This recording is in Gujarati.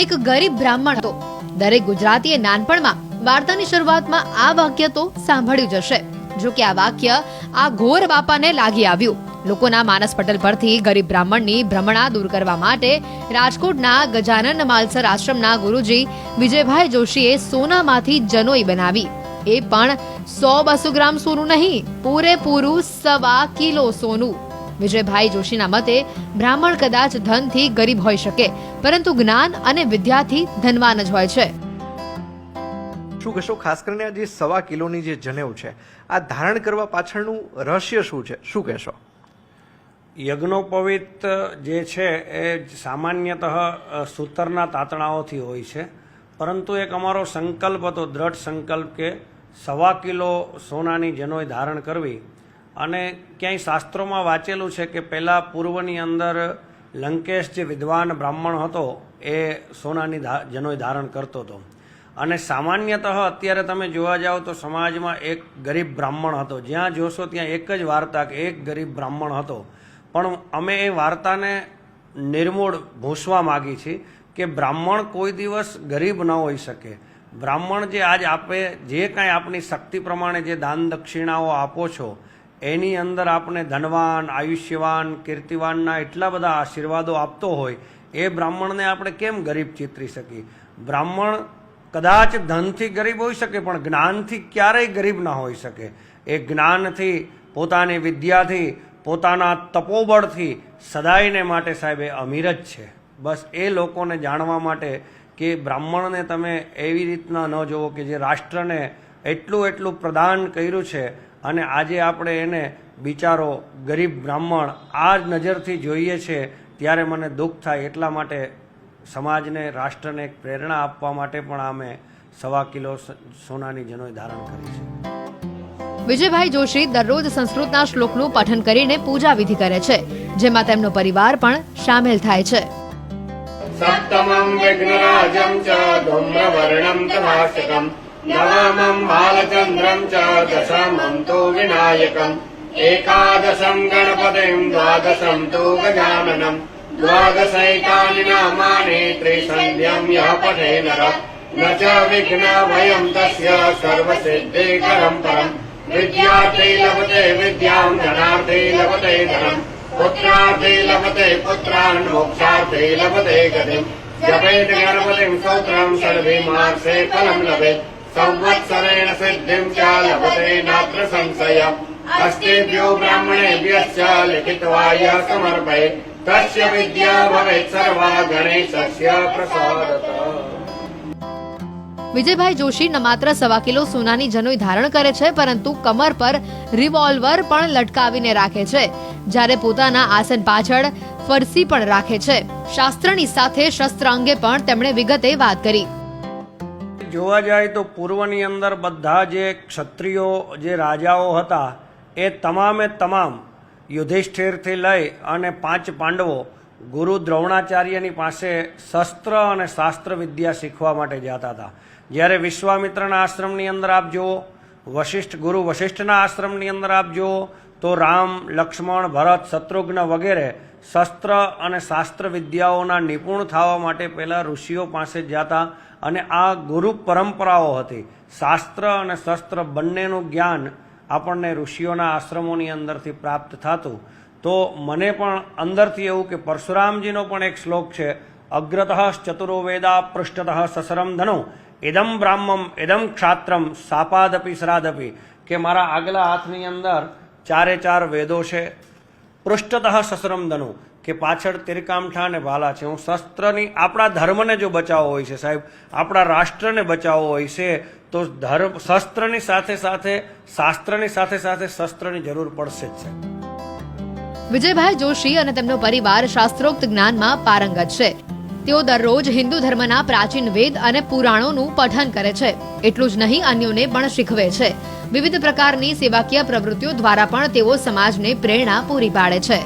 એક ગરીબ બ્રાહ્મણ હતો. દરેક ગુજરાતીએ નાનપણમાં વાર્તાની શરૂઆતમાં આ વાક્ય તો સાંભળ્યું જ હશે. જો કે આ વાક્ય આ ઘોર બાપાને લાગી આવ્યું. લોકોના માનસ પટલ પરથી ગરીબ બ્રાહ્મણની ભ્રમણા દૂર કરવા માટે રાજકોટના ગજાનન માલસર આશ્રમના ગુરુજી વિજયભાઈ જોશીએ સોનામાંથી જનોઈ બનાવી. એ પણ 100-200 ગ્રામ સોનું નહીં, પૂરેપૂરું 1.25 કિલો સોનું. વિજયભાઈ જોશીના મતે બ્રાહ્મણ કદાચ ધનથી ગરીબ હોઈ શકે, પરંતુ જ્ઞાન અને વિદ્યાથી ધનવાન જ હોય છે. શું કહેશો, ખાસ કરીને આ જે 1.25 કિલોની જે જનેવ છે, આ ધારણ કરવા પાછળનું રહસ્ય શું છે, શું કહેશો? યજ્ઞોપવિત જે છે એ સામાન્યતઃ સૂતરના તાતણાઓથી હોય છે, પરંતુ એક અમારો સંકલ્પ હતો, દ્રઢ સંકલ્પ, કે 1.25 કિલો સોનાની જનોઈ ધારણ કરવી. અને ક્યાંય શાસ્ત્રોમાં વાંચેલું છે કે પહેલાં પૂર્વની અંદર લંકેશ જે વિદ્વાન બ્રાહ્મણ હતો એ સોનાની જનોઈ ધારણ કરતો હતો. અને સામાન્યતઃ અત્યારે તમે જોવા જાઓ તો સમાજમાં એક ગરીબ બ્રાહ્મણ હતો. જ્યાં જોશો ત્યાં એક જ વાર્તા કે એક ગરીબ બ્રાહ્મણ હતો. પણ અમે એ વાર્તાને નિર્મૂળ ભૂંસવા માગી છીએ કે બ્રાહ્મણ કોઈ દિવસ ગરીબ ન હોઈ શકે. બ્રાહ્મણ જે આજ આપે, જે કાંઈ આપની શક્તિ પ્રમાણે જે દાન દક્ષિણાઓ આપો છો, એની અંદર આપણે ધનવાન, આયુષ્યવાન, કીર્તિવાનના એટલા બધા આશીર્વાદો આપતો હોય, એ બ્રાહ્મણને આપણે કેમ ગરીબ ચિતરી શકીએ? બ્રાહ્મણ કદાચ ધનથી ગરીબ હોઈ શકે, પણ જ્ઞાનથી ક્યારેય ગરીબ ના હોઈ શકે. એ જ્ઞાનથી, પોતાની વિદ્યાથી, પોતાના તપોબળથી સદાયને માટે સાહેબ એ અમીર જ છે. બસ એ લોકોને જાણવા માટે કે બ્રાહ્મણને તમે એવી રીતના ન જોવો કે જે રાષ્ટ્રને એટલું પ્રદાન કર્યું છે, અને આજે આપણે એને બિચારો ગરીબ બ્રાહ્મણ આ જ નજરથી જોઈએ છે, ત્યારે મને દુઃખ થાય. એટલા માટે સમાજને, રાષ્ટ્રને એક પ્રેરણા આપવા માટે પણ અમે 1.25 કિલો સોનાની જનોઈ ધારણ કરી છે. વિજયભાઈ જોશી દરરોજ સંસ્કૃતના શ્લોકનું પઠન કરીને પૂજા વિધિ કરે છે, જેમાં તેમનો પરિવાર પણ સામેલ થાય છે. સપ્તમં વિઘ્નરાજં ચ ધૂમ્રવર્ણં તથાશકં નવમં બાલચંદ્રં ચ દશમં તુ વિનાયકં એકાદશં ગણપતિં દ્વાદશં તુ ગજાનનં દ્વાદશૈતાનિ નામાનિ ત્રિસંધ્યં યઃ પઠે નરઃ ન ચ વિઘ્નભયં તસ્ય સર્વસિદ્ધિકરં પરમ વિદ્યાર્થી લભતે વિદ્યાં ધનાર્થી લભતે ધનમ પુત્રાર્થી લભતે પુત્રાન મોક્ષાર્થી લભતે ગતિમ જપેત ગણપતિં સ્તોત્રં સર્વૈર્માસે ફલં લભેત સંવત્સરેણ સિદ્ધિં ચ લભતે નાત્ર સંશયઃ અસ્તેભ્યો બ્રાહ્મણેભ્યશ્ચ લિખિત્વા યઃ સમર્પયેત તસ્ય વિદ્યા ભવેત સર્વા ગણેશસ્ય પ્રસાદતઃ. વિજયભાઈ જોશી ન માત્ર 1.25 કિલો સોનાની જનોઈ ધારણ કરે છે, પરંતુ કમર પર રિવોલ્વર પણ લટકાવીને રાખે છે, જ્યારે પોતાના આસન પાછળ ફરસી પણ રાખે છે. શાસ્ત્રની સાથે શસ્ત્ર અંગે પણ તેમણે વિગતે વાત કરી. જોવા જાય તો પૂર્વની અંદર બધા જે ક્ષત્રિયો, જે રાજાઓ હતા, એ તમામે તમામ યુધિષ્ઠિરથી લઈ અને 5 પાંડવો ગુરુ દ્રોણાચાર્યની પાસે શસ્ત્ર અને શાસ્ત્ર વિદ્યા શીખવા માટે જતા હતા. જ્યારે વિશ્વામિત્રના આશ્રમની અંદર આપ જુઓ, ગુરુ વશિષ્ઠના આશ્રમની અંદર આપ જુઓ, તો રામ, લક્ષ્મણ, ભરત, શત્રુઘ્ન વગેરે શસ્ત્ર અને શાસ્ત્ર વિદ્યાઓના નિપુણ થવા માટે પહેલાં ઋષિઓ પાસે જતા, અને આ ગુરુ પરંપરાઓ હતી. શાસ્ત્ર અને શસ્ત્ર બંનેનું જ્ઞાન આપણને ઋષિઓના આશ્રમોની અંદરથી પ્રાપ્ત થતું. તો મને પણ અંદરથી એવું કે પરશુરામજીનો પણ એક શ્લોક છે, અગ્રતઃ ચતુરો વેદા પૃષ્ઠતઃ સસરમ ધનો ઇદમ બ્રાહ્મમ ઇદમ ક્ષાત્રમ સાપાદપી શ્રાદપી, કે મારા આગલા હાથની અંદર 4 વેદો છે, પૃષ્ઠતઃ સસરમ ધનો, કે પાછળ તિરકામઠા અને ભાલા છે. હું શસ્ત્રની, આપણા ધર્મને જો બચાવવો હોય છે સાહેબ, આપણા રાષ્ટ્રને બચાવવો હોય છે, તો શસ્ત્રની સાથે સાથે, શાસ્ત્રની સાથે સાથે શસ્ત્રની જરૂર પડશે જ છે. વિજયભાઈ જોશી અને તેમનો પરિવાર શાસ્ત્રોક્ત જ્ઞાનમાં પારંગત છે. તેઓ દરરોજ હિન્દુ ધર્મના પ્રાચીન વેદ અને પુરાણોનું પઠન કરે છે. એટલું જ નહીં, અન્યોને પણ શીખવે છે. વિવિધ પ્રકારની સેવાકીય પ્રવૃત્તિઓ દ્વારા પણ તેઓ સમાજને પ્રેરણા પૂરી પાડે છે.